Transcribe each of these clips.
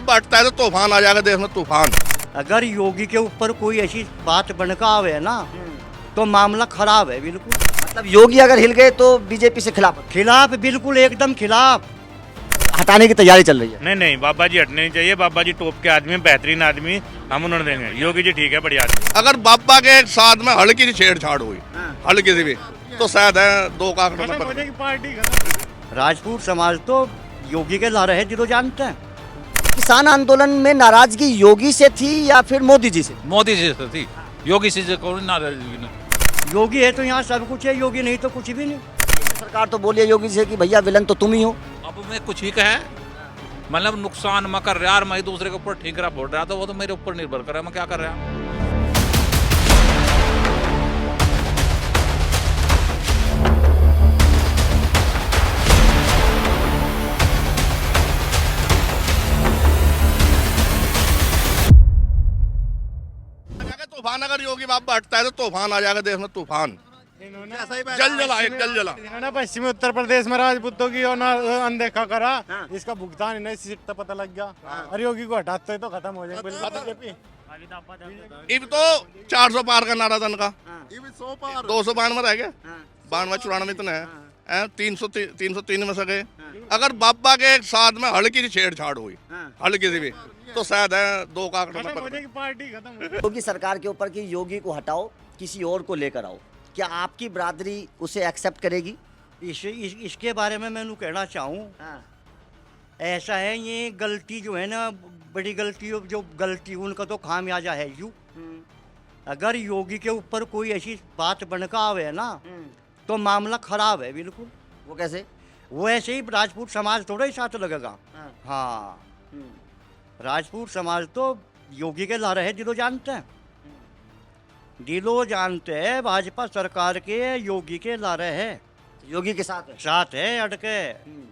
बाबा हटता है तो तूफान आ जाएगा देश में, तूफान। अगर योगी के ऊपर कोई ऐसी बात बनका आवे ना तो मामला खराब है बिल्कुल। मतलब योगी अगर हिल गए तो बीजेपी से खिलाफ खिलाफ बिल्कुल एकदम खिलाफ। हटाने की तैयारी चल रही है। नहीं नहीं, बाबा जी हटने नहीं चाहिए। बाबा जी टॉप के आदमी, बेहतरीन आदमी, हम उन्होंने देंगे। योगी जी ठीक है, बढ़िया आदमी। अगर बाबा के साथ में हल्की सी छेड़छाड़ हुई, हल्की सी भी, तो शायद है दो का राजपूत समाज तो योगी के ला रहे जिलो जानते हैं। किसान आंदोलन में नाराजगी योगी से थी या फिर मोदी जी से? मोदी जी से थी, योगी से कौन नाराजगी नहीं। योगी है तो यहाँ सब कुछ है, योगी नहीं तो कुछ भी नहीं। सरकार तो बोली है योगी से कि भैया विलन तो तुम ही हो। अब मैं कुछ ही कहे, मतलब नुकसान मैं कर रहा, मैं दूसरे के ऊपर ठीकरा फोड़ रहा, तो वो तो मेरे ऊपर निर्भर कर रहा है, मैं क्या कर रहा हूँ। तूफान। अगर योगी बाबा हटता है तो तूफान आ जाएगा देश में, तूफान। जल जला, एक जल जला। इन्होंने पश्चिमी उत्तर प्रदेश में राजपूतों की अनदेखा करा, इसका भुगतान इन्हें इसी सीट पता लग गया। और योगी को हटाते तो खत्म हो जाएगा। इब तो 400 पार का नारा था इनका, 292 में रह गए, 92 94 इतने हैं, 303 में से गए। अगर बाबा के साथ में हल्की सी छेड़छाड़ हुई, हल्की सी भी, तो शायद है दो का पार्टी खत्म। योगी सरकार के ऊपर कि योगी को हटाओ, किसी और को लेकर आओ, क्या आपकी बरादरी उसे एक्सेप्ट करेगी? इसके बारे में मैं कहना चाहूँ, ऐसा है ये गलती जो है ना, बड़ी गलती, जो गलती उनका तो खामियाजा है यू। अगर योगी के ऊपर कोई ऐसी बात बनका आवे ना तो मामला खराब है बिल्कुल। वो कैसे? वो ऐसे ही राजपूत समाज थोड़ा ही साथ लगेगा। हाँ, राजपूत समाज तो योगी के ला रहे दिलो जानते हैं, दिलो जानते हैं। भाजपा सरकार के योगी के ला रहे हैं, योगी के साथ है। साथ है अटके।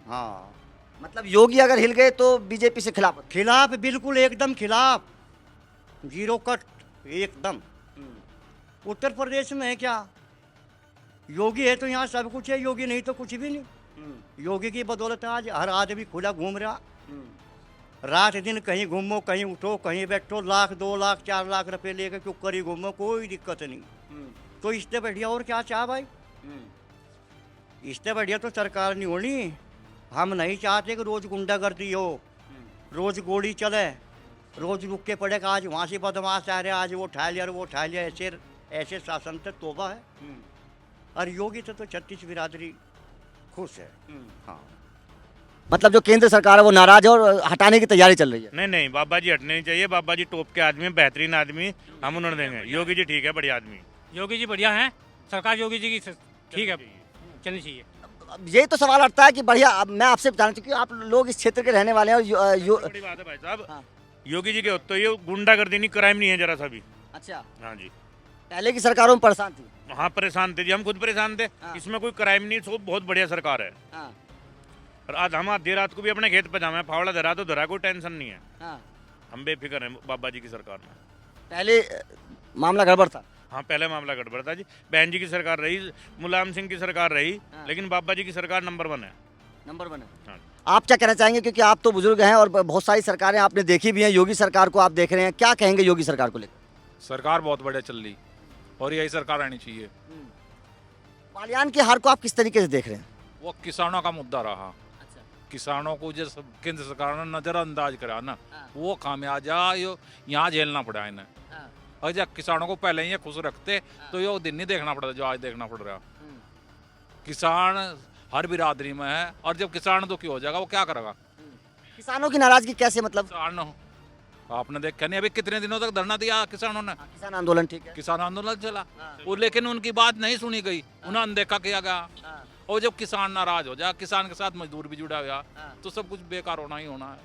हाँ, मतलब योगी अगर हिल गए तो बीजेपी से खिलाफ? खिलाफ बिल्कुल एकदम खिलाफ, जीरो कट एकदम। उत्तर प्रदेश में है क्या, योगी है तो यहाँ सब कुछ है, योगी नहीं तो कुछ भी नहीं। योगी की बदौलत आज हर आदमी खुला घूम रहा, रात दिन कहीं घूमो, कहीं उठो, कहीं बैठो, लाख 2 लाख 4 लाख रुपए लेकर क्यों करी घूमो, कोई दिक्कत नहीं। तो इससे बढ़िया और क्या चाह भाई, इससे बढ़िया तो सरकार नहीं होनी। हम नहीं चाहते कि रोज गुंडागर्दी हो, रोज गोली चले, रोज रुक के पड़े कि आज वहाँ से बदमाश आ रहे, आज वो उठा लिया, वो उठा लिया। ऐसे शासन से तोबा है। और योगी से तो 36 बिरादरी खुश है। हाँ, मतलब जो केंद्र सरकार है वो नाराज है और हटाने की तैयारी चल रही है। नहीं नहीं, बाबा जी हटने नहीं चाहिए। बाबा जी टॉप के आदमी, बेहतरीन आदमी, हम उन्होंने देंगे। योगी जी ठीक है, बढ़िया आदमी। योगी जी बढ़िया हैं, सरकार योगी जी की ठीक है, चलनी चाहिए। यही तो सवाल उठता है कि बढ़िया। अब मैं आपसे जानना चाहूँ कि आप लोग इस क्षेत्र के रहने वाले हैं और बड़ी बात है भाई साहब, योगी जी के होते तो ये गुंडागर्दी नहीं, क्राइम नहीं है जरा सा भी। अच्छा, हाँ जी, पहले की सरकारों में परेशान थी। हाँ परेशान थे जी, हम खुद परेशान थे। इसमें कोई क्राइम नहीं, सब बहुत बढ़िया सरकार है। और आज हम आधी रात को भी अपने खेत पे जाए, फावड़ा धरा तो धरा, कोई टेंशन नहीं है। हम बेफिक्र हैं बाबा जी की सरकार में। पहले मामला गड़बड़ था। हाँ, पहले मामला गड़बड़ था जी। बहन जी की सरकार रही, मुलायम सिंह की सरकार रही, लेकिन बाबा जी की सरकार नंबर 1 है। नंबर 1 है। हाँ। आप क्या कहना चाहेंगे, क्योंकि आप तो बुजुर्ग हैं और बहुत सारी सरकारें आपने देखी भी हैं, योगी सरकार को आप देख रहे हैं, क्या कहेंगे योगी सरकार को लेकर? सरकार बहुत बढ़िया चल रही और यही सरकार आनी चाहिए। बालियान की हार को आप किस तरीके से देख रहे हैं? वो किसानों का मुद्दा रहा। किसानों को जो केंद्र सरकार ने नजरअंदाज करा ना, वो खामियाजा यहाँ झेलना पड़ा इन्हें। और जब किसानों को पहले ही खुश रखते तो ये दिन नहीं देखना पड़ता जो आज देखना पड़ रहा। किसान हर बिरादरी में है, और जब किसान दुखी हो जाएगा वो क्या करेगा? किसानों की नाराजगी कैसे, मतलब? किसान आपने देखा नहीं अभी कितने दिनों तक धरना दिया किसानों ने। किसान आंदोलन, ठीक है, किसान आंदोलन चला वो, लेकिन उनकी बात नहीं सुनी गई, उन्हें अनदेखा किया गया। और जब किसान नाराज हो जाए, किसान के साथ मजदूर भी जुड़ा हुआ, तो सब कुछ बेकार होना ही होना है।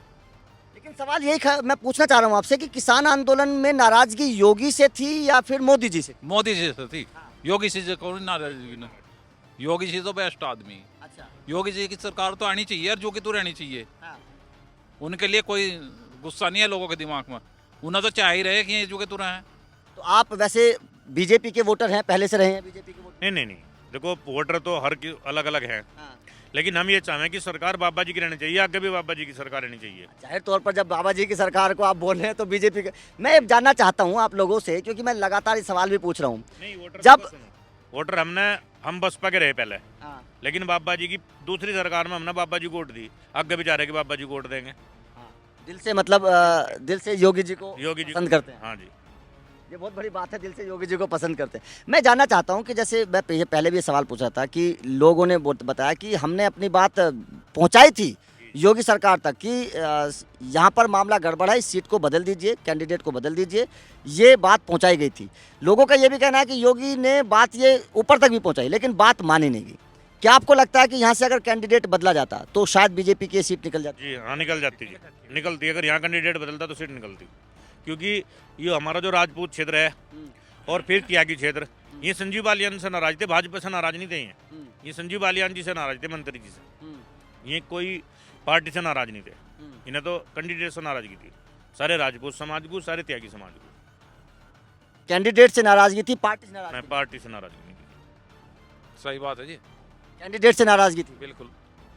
लेकिन सवाल यही मैं पूछना चाह रहा हूँ आपसे कि किसान आंदोलन में नाराजगी योगी से थी या फिर मोदी जी से? मोदी जी से थी, योगी जी से कौन नाराजगी नहीं। योगी जी तो बेस्ट आदमी। अच्छा, योगी जी की सरकार तो आनी चाहिए और जो कि तो रहनी चाहिए। उनके लिए कोई गुस्सा नहीं है लोगों के दिमाग में, उन्हें तो चाह ही रहे कि ये जो कि तो रहे। तो आप वैसे बीजेपी के वोटर हैं, पहले से रहे हैं बीजेपी के वोटर? नहीं नहीं नहीं, देखो वोटर तो हर अलग अलग हैं, लेकिन हम ये चाहें कि सरकार बाबा जी की रहनी चाहिए, आगे भी बाबा जी की सरकार रहनी चाहिए। जाहिर तौर पर जब बाबा जी की सरकार को आप बोल रहे हैं तो बीजेपी मैं जानना चाहता हूं आप लोगों से, क्योंकि मैं लगातार ये सवाल भी पूछ रहा हूं। नहीं, वोटर जब वोटर हम बसपा के रहे पहले, हाँ, लेकिन बाबा जी की दूसरी सरकार में हमने बाबा जी को वोट दी, आगे भी जा रहे कि बाबा जी को वोट देंगे। दिल से मतलब दिल से योगी जी को योगी जी पसंद करते हैं। हाँ जी। ये बहुत बड़ी बात है, दिल से योगी जी को पसंद करते हैं। मैं जानना चाहता हूं कि जैसे मैं पहले भी ये सवाल पूछा था कि लोगों ने बताया कि हमने अपनी बात पहुंचाई थी योगी सरकार तक कि यहाँ पर मामला गड़बड़ है, इस सीट को बदल दीजिए, कैंडिडेट को बदल दीजिए, ये बात पहुंचाई गई थी। लोगों का ये भी कहना है कि योगी ने बात ये ऊपर तक भी पहुंचाई लेकिन बात मानी नहीं गई। क्या आपको लगता है कि यहाँ से अगर कैंडिडेट बदला जाता तो शायद बीजेपी की सीट निकल जाती? जी हाँ, निकल जाती जी, निकलती। अगर यहाँ कैंडिडेट बदलता तो सीट निकलती, क्योंकि ये हमारा जो राजपूत क्षेत्र है और फिर त्यागी क्षेत्र, ये संजीव बालियान से नाराज थे, भाजपा से नाराज नहीं थे। ये संजीव बालियान जी से नाराज थे, मंत्री जी से। ये कोई पार्टी से नाराज नहीं थे, इन्हें तो कैंडिडेट से नाराजगी थी, सारे राजपूत समाज को, सारे त्यागी समाज को। कैंडिडेट से नाराजगी थी, पार्टी से नाराजगी? पार्टी से नाराजगी नहीं थी। सही बात है जी, कैंडिडेट से नाराजगी थी, बिल्कुल।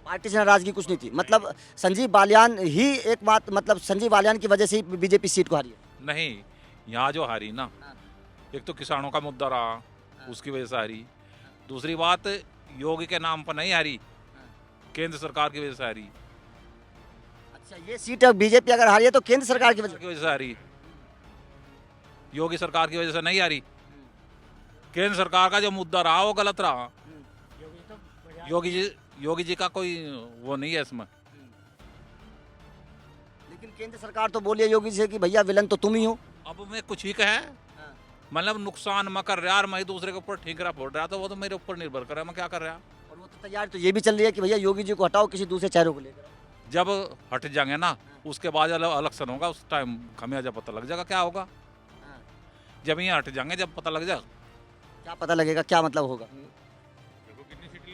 पार्टी से नाराजगी कुछ नहीं थी। मतलब संजीव बालियान ही एक बात, मतलब संजीव बालियान की वजह से ही बीजेपी सीट को हारी है? नहीं, यहाँ जो हारी ना, एक तो किसानों का मुद्दा रहा, उसकी वजह से हारी। दूसरी बात, योगी के नाम पर नहीं हारी, केंद्र सरकार की वजह से हारी। अच्छा, ये सीट बीजेपी अगर हारी है तो केंद्र सरकार की वजह से हारी, योगी सरकार की वजह से नहीं हारी। केंद्र सरकार का जो मुद्दा रहा वो गलत रहा। योगी जी का कोई वो नहीं है इसमें। लेकिन केंद्र सरकार तो बोली है योगी जी से कि भैया विलन तो तुम ही हो। अब मैं कुछ ही कहे, मतलब नुकसान मैं कर रहा और मैं दूसरे के ऊपर ठीकरा फोड़ रहा, तो वो तो मेरे ऊपर निर्भर कर रहा है, मैं क्या कर रहा। और वो तो तैयार तो ये भी चल रही है कि भैया योगी जी को हटाओ, किसी दूसरे चेहरे को लेकर। जब हट जाएंगे ना, उसके बाद इलेक्शन होगा, उस टाइम खमियाजा पता लग जाएगा क्या होगा। जब ये हट जाएंगे, जब पता लग जाएगा। क्या पता लगेगा, क्या मतलब होगा?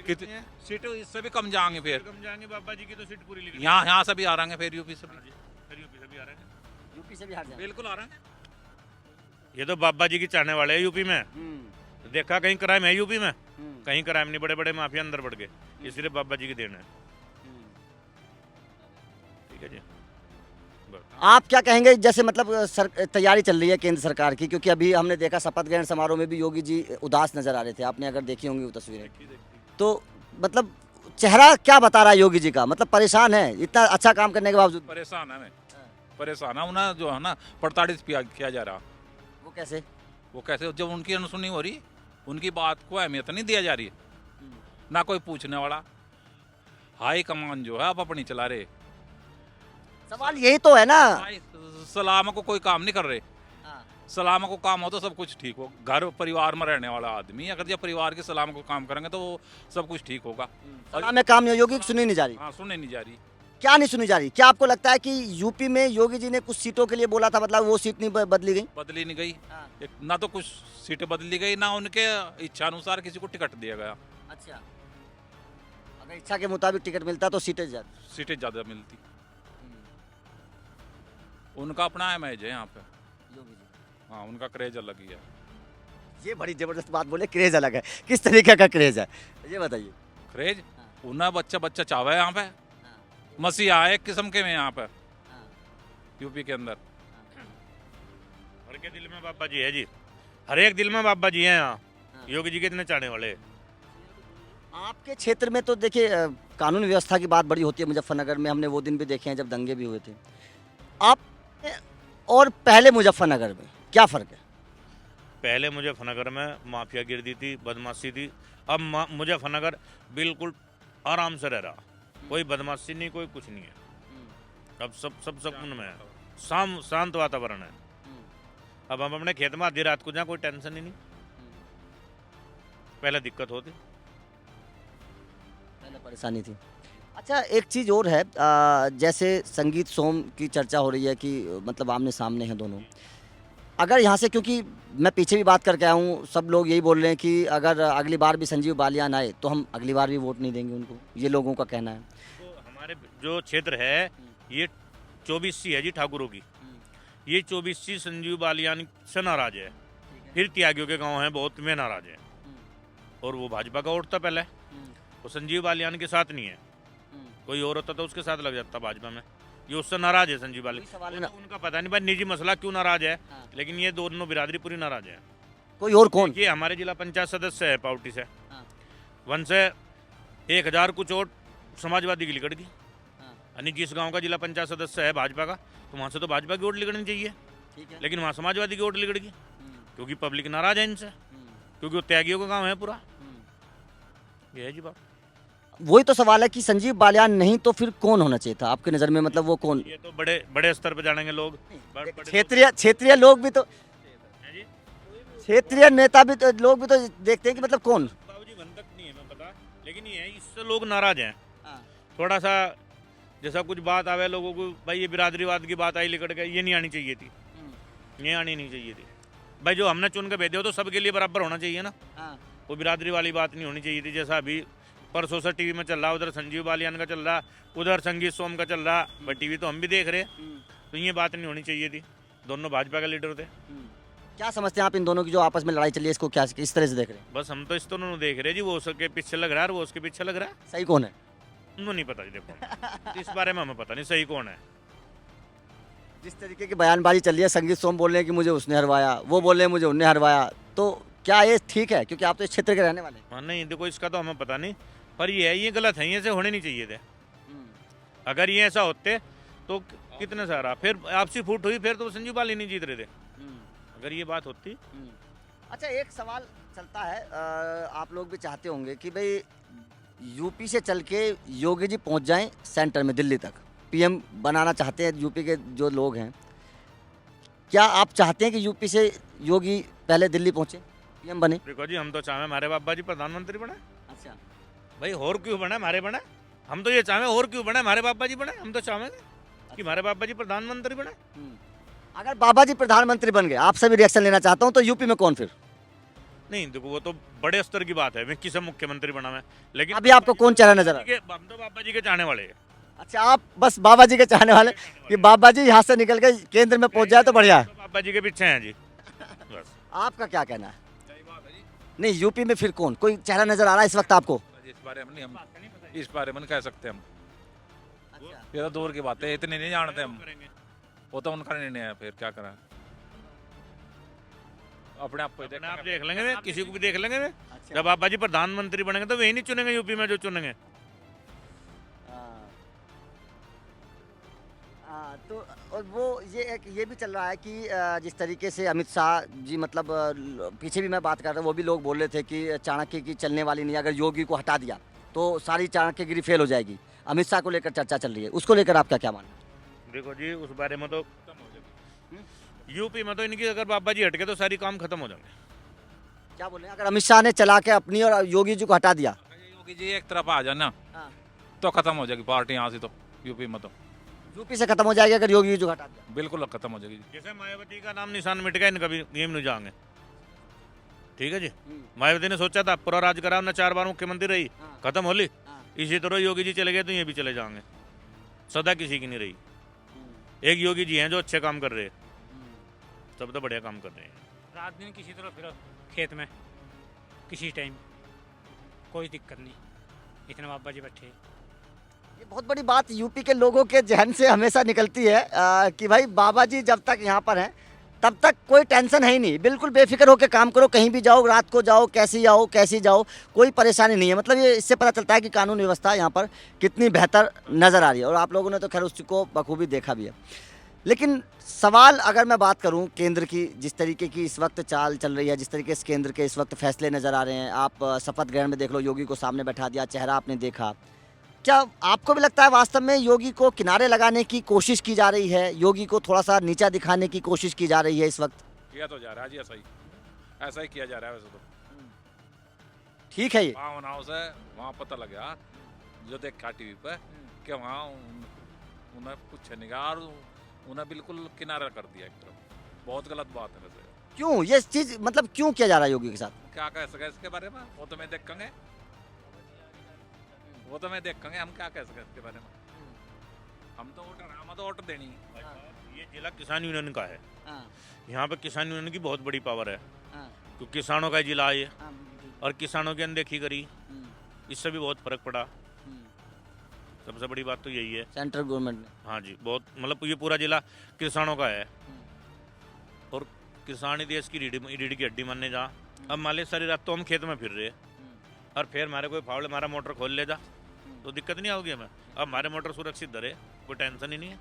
कितनी सीटें इससे भी कम जाएंगे, फिर कम जाएंगे। बाबा जी की तो सीट पूरी लिखी, यहाँ से भी आ रहे हैं, फिर यूपी से भी, यूपी से भी आ रहे हैं, यूपी से भी हार जाए, बिल्कुल आ रहे हैं। ये तो बाबा जी की चाहने वाले हैं यूपी में। देखा कहीं क्राइम है यूपी में? कहीं क्राइम नहीं, बड़े बड़े माफिया अंदर बढ़ गए, ये सिर्फ बाबा जी की देन है। ठीक है जी। आप क्या कहेंगे, जैसे मतलब तैयारी चल रही है केंद्र सरकार की, क्योंकि अभी हमने देखा शपथ ग्रहण समारोह में भी योगी जी उदास नजर आ रहे थे, आपने अगर देखी होंगी वो तस्वीरें, तो मतलब चेहरा क्या बता रहा है योगी जी का? मतलब परेशान है इतना अच्छा काम करने के बावजूद? परेशान है मैं, परेशान है उन्हें, जो है ना प्रताड़ित किया जा रहा। वो कैसे? वो कैसे? जब उनकी अनसुनी हो रही, उनकी बात को अहमियत नहीं दिया जा रही, ना कोई पूछने वाला। हाई कमान जो है आप अपनी चला रहे। सवाल यही तो है ना। सलाम को कोई काम नहीं कर रहे। सलाम को काम हो तो सब कुछ ठीक हो। घर परिवार में रहने वाला आदमी अगर जब परिवार के सलाम को काम करेंगे तो वो सब कुछ ठीक होगा। सलाम में काम नहीं, योगी की सुनी नहीं जा रही। हाँ, सुनने नहीं जा रही। क्या नहीं सुनी जा रही? क्या आपको लगता है कि यूपी में योगी जी ने कुछ सीटों के लिए बोला था, मतलब वो सीट नहीं बदली गई? बदली नहीं गई। ना तो कुछ सीटें बदली गई, ना उनके इच्छा अनुसार किसी को टिकट दिया गया। अच्छा, अगर इच्छा के मुताबिक टिकट मिलता तो सीटें ज्यादा मिलती। उनका अपना इमेज है यहाँ पे योगी जी। हाँ, उनका क्रेज अलग ही है। ये बड़ी जबरदस्त बात बोले, क्रेज अलग है। किस तरीके का क्रेज है ये बताइए? क्रेज उन्हें बच्चा चावे यहाँ पे, मसीहा एक किस्म के में यहाँ पे यूपी के अंदर। हर के दिल में बाबा जी है जी, हर एक दिल में बाबा जी हैं यहाँ। योगी जी के इतने चाहने वाले। आपके क्षेत्र में तो देखिए कानून व्यवस्था की बात बड़ी होती है। मुजफ्फरनगर में हमने वो दिन भी देखे हैं जब दंगे भी हुए थे। आप और पहले मुजफ्फरनगर में क्या फ़र्क है? पहले मुजफ्फरनगर में माफिया गिरदी थी, बदमाशी थी। अब मुजफ्फरनगर बिल्कुल आराम से रह रहा, कोई बदमाशी नहीं, कोई कुछ नहीं है। अब सब सुकून में है, शांत वातावरण है। अब हम अपने खेत में आधी रात को जाए, कोई टेंशन ही नहीं। पहले दिक्कत होती, पहले परेशानी थी। अच्छा, एक चीज़ और है, जैसे संगीत सोम की चर्चा हो रही है कि मतलब आमने सामने हैं दोनों। अगर यहाँ से, क्योंकि मैं पीछे भी बात करके आया हूँ, सब लोग यही बोल रहे हैं कि अगर अगली बार भी संजीव बालियान आए तो हम अगली बार भी वोट नहीं देंगे उनको, ये लोगों का कहना है। तो हमारे जो क्षेत्र है ये 24सी है जी ठाकुरों की। ये 24सी संजीव बालियान से नाराज है, फिर त्यागियों के गांव हैं बहुत में नाराज है, और वो भाजपा का वोट था पहले। वो संजीव बालियान के साथ नहीं है, कोई और होता तो उसके साथ लग जाता भाजपा में। ये उससे नाराज है संजीव बालियान, उनका पता नहीं भाई निजी मसला क्यों नाराज है, लेकिन ये दोनों बिरादरी पूरी नाराज है। कोई और कौन? ये हमारे जिला पंचायत सदस्य है पार्टी से, वन से 1000 कुछ वोट समाजवादी की लिकड़ गई, यानी जिस गांव का जिला पंचायत सदस्य है भाजपा का, तो वहाँ से तो भाजपा की वोट लिकड़नी चाहिए, लेकिन वहाँ समाजवादी की वोट लिकड़ गई, क्योंकि पब्लिक नाराज है इनसे, क्योंकि वो त्यागियों का काम है पूरा। ये है जी बात। वही तो सवाल है कि संजीव बालियान नहीं तो फिर कौन होना चाहिए था आपकी नज़र में, मतलब वो कौन? ये तो बड़े बड़े स्तर पर जानेंगे लोग, क्षेत्रीय लोग भी तो, क्षेत्रीय नेता भी तो, लोग भी तो देखते हैं कि मतलब कौन। बाबूजी मन तक नहीं है मैं पता, लेकिन ये है इससे लोग नाराज हैं थोड़ा सा। जैसा कुछ बात आवे लोगों को, भाई ये बिरादरीवाद की बात आई लिकड़ के, ये नहीं आनी चाहिए थी, ये आनी नहीं चाहिए थी भाई। जो हमने चुन के भेजे हो तो सबके लिए बराबर होना चाहिए ना, वो बिरादरी वाली बात नहीं होनी चाहिए थी। जैसा अभी परसों से टीवी में चल रहा, उधर संजीव बालियान का चल रहा, उधर संगीत सोम का चल रहा, भाई टीवी तो हम भी देख रहे, तो ये बात नहीं होनी चाहिए थी। दोनों भाजपा के लीडर थे। क्या समझते हैं आप इन दोनों की जो आपस में लड़ाई चली है, इसको क्या किस तरह से देख रहे हैं? बस हम तो इस दोनों देख रहे जी, वो उसके पीछे लग रहा है और वो उसके पीछे लग रहा है। सही कौन है? उनको नहीं पता जी, देखो इस बारे में हमें पता नहीं सही कौन है। जिस तरीके की बयानबाजी चल रही है, संगीत सोम बोल रहे हैं कि मुझे उसने हरवाया, वो बोल रहे हैं मुझे उनने हरवाया, तो क्या ये ठीक है? क्योंकि आप तो इस क्षेत्र के रहने वाले हैं। हाँ नहीं देखो, इसका तो हमें पता नहीं, पर ये है, ये गलत है, ये ऐसे होने नहीं चाहिए थे। अगर ये ऐसा होते तो कितने सारा फिर आपसी फूट हुई, फिर तो संजीव बाली नहीं जीत रहे थे अगर ये बात होती। अच्छा, एक सवाल चलता है, आप लोग भी चाहते होंगे कि भाई यूपी से चल के योगी जी पहुंच जाएं सेंटर में, दिल्ली तक पीएम बनाना चाहते हैं यूपी के जो लोग हैं। क्या आप चाहते हैं कि यूपी से योगी पहले दिल्ली पहुंचे, पीएम बने? देखो जी, हम तो चाहे हमारे बाबा जी प्रधानमंत्री बने। अच्छा भाई और क्यों बने हमारे बने, हम तो ये चाहे और क्यों बने हमारे बाबा जी बने, हम तो चाहेंगे कि हमारे बाबा जी प्रधानमंत्री बने। अगर बाबा जी प्रधानमंत्री बन गए, आपसे भी रिएक्शन लेना चाहता हूं, तो यूपी में कौन फिर? नहीं देखो, वो तो बड़े स्तर की बात है, मैं किसे मुख्यमंत्री बना मैं, लेकिन अभी आपको कौन चेहरा नजर आ रहा है? हम तो बाबा जी के चाहने वाले हैं। अच्छा, आप बस बाबा जी के चाहने वाले कि बाबा जी यहाँ से निकल के केंद्र में पहुंच जाए तो बढ़िया है। तो बाबा जी के पीछे हैं जी बस। आपका क्या कहना है? नहीं, यूपी में फिर कौन, कोई चेहरा नजर आ रहा है इस वक्त आपको? इस बारे में नहीं, हम इस बारे में नहीं कह सकते हम। ये तो दूर की बात है, इतनी नहीं जानते हम, वो तो उनका निर्णय है, फिर क्या करें, अपने आप को अपने आप देख लेंगे वे, किसी को भी देख लेंगे वे। जब बाबा जी प्रधानमंत्री बनेंगे तो वही नहीं चुनेंगे यूपी में जो चुनेंगे। तो और वो ये भी चल रहा है कि जिस तरीके से अमित शाह जी, मतलब पीछे भी मैं बात कर रहा हूँ, वो भी लोग बोल रहे थे कि चाणक्य की चलने वाली नहीं, अगर योगी को हटा दिया तो सारी चाणक्यगिरी फेल हो जाएगी। अमित शाह को लेकर चर्चा चल रही है, उसको लेकर आपका क्या मानना है? देखो जी, उस बारे में तो यूपी में तो इनकी अगर बाबा जी हटके तो सारी काम खत्म हो जाएंगे। क्या बोल रहे हैं? अगर अमित शाह ने चला के अपनी और योगी जी को हटा दिया, योगी जी एक तरफ आ जाए ना तो खत्म हो जाएगी पार्टी यहाँ से, तो यूपी में तो यूपी से खत्म हो जाएगी अगर योगी जी को हटा दिया। बिल्कुल खत्म हो जाएगी। जैसे मायावती का नाम निशान मिट गया, इनका भी गेम नहीं जाएंगे। ठीक है जी, मायावती ने सोचा था पूरा राज करा, हमने 4 बार मुख्यमंत्री रही, खत्म हो ली। इसी तरह योगी जी चले गए तो ये भी चले जाएंगे, सदा किसी की नहीं रही। एक योगी जी हैं जो अच्छे काम कर रहे हैं, सब तो बढ़िया काम कर रहे हैं। रात दिन किसी तरह फिर खेत में किसी टाइम कोई दिक्कत नहीं, इतने बाबा जी बैठे। ये बहुत बड़ी बात यूपी के लोगों के जहन से हमेशा निकलती है कि भाई बाबा जी जब तक यहाँ पर हैं तब तक कोई टेंशन है ही नहीं, बिल्कुल बेफिक्र होकर काम करो, कहीं भी जाओ, रात को जाओ, कैसी जाओ, कोई परेशानी नहीं है। मतलब ये इससे पता चलता है कि कानून व्यवस्था यहाँ पर कितनी बेहतर नज़र आ रही है, और आप लोगों ने तो खैर उसको बखूबी देखा भी है। लेकिन सवाल अगर मैं बात करूं केंद्र की, जिस तरीके की इस वक्त चाल चल रही है, जिस तरीके से केंद्र के इस वक्त फैसले नज़र आ रहे हैं, आप शपथ ग्रहण में देख लो, योगी को सामने बैठा दिया, चेहरा आपने देखा, क्या आपको भी लगता है वास्तव में योगी को किनारे लगाने की कोशिश की जा रही है, योगी को थोड़ा सा नीचा दिखाने की कोशिश की जा रही है इस वक्त? किया तो जा रहा है जी, ऐसा ही किया जा रहा है वैसे तो। ठीक है, ये भावनाओं से वहाँ पता लगा जो देखा टीवी पर कि वहाँ उन्हें कुछ नहीं कहा और उन्हें बिल्कुल किनारा कर दिया एक तरफ। बहुत गलत बात है वैसे। क्यों ये चीज़, मतलब क्यों किया जा रहा है योगी के साथ? क्या कह सके इसके बारे में, वो तो मैं देखेंगे, वो तो मैं देखेंगे, हम क्या कह सके इसके बारे में। हम तो वोट देनी। ये जिला किसान यूनियन का है, यहाँ पे किसान यूनियन की बहुत बड़ी पावर है, तो किसानों का जिला है और किसानों की अनदेखी करी, इससे भी बहुत फर्क पड़ा। सबसे बड़ी बात तो यही है। सेंट्रल गवर्नमेंट ने। हाँ जी, बहुत मतलब ये पूरा जिला किसानों का है और किसान ही देश की रीढ़ की हड्डी मानने जा। अब मान ली सारी रात तो हम खेत में फिर रहे और फिर हमारे कोई फावड़े हमारा मोटर खोल ले जा तो दिक्कत नहीं होगी हमें। अब हमारे मोटर सुरक्षित धरे, कोई टेंशन ही नहीं है।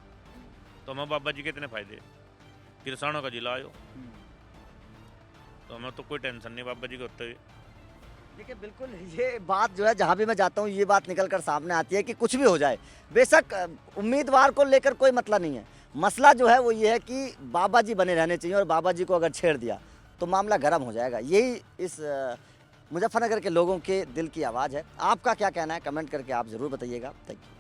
तो हमें बाबा जी के इतने फायदे, किसानों का जिला आयो तो हमें तो कोई टेंशन नहीं बाबा जी के होते हुए। देखिए बिल्कुल ये बात जो है जहाँ भी मैं जाता हूँ ये बात निकल कर सामने आती है कि कुछ भी हो जाए, बेशक उम्मीदवार को लेकर कोई मसला नहीं है। मसला जो है वो ये है कि बाबा जी बने रहने चाहिए और बाबा जी को अगर छेड़ दिया तो मामला गर्म हो जाएगा। यही इस मुजफ्फरनगर के लोगों के दिल की आवाज़ है। आपका क्या कहना है कमेंट करके आप ज़रूर बताइएगा। Thank you.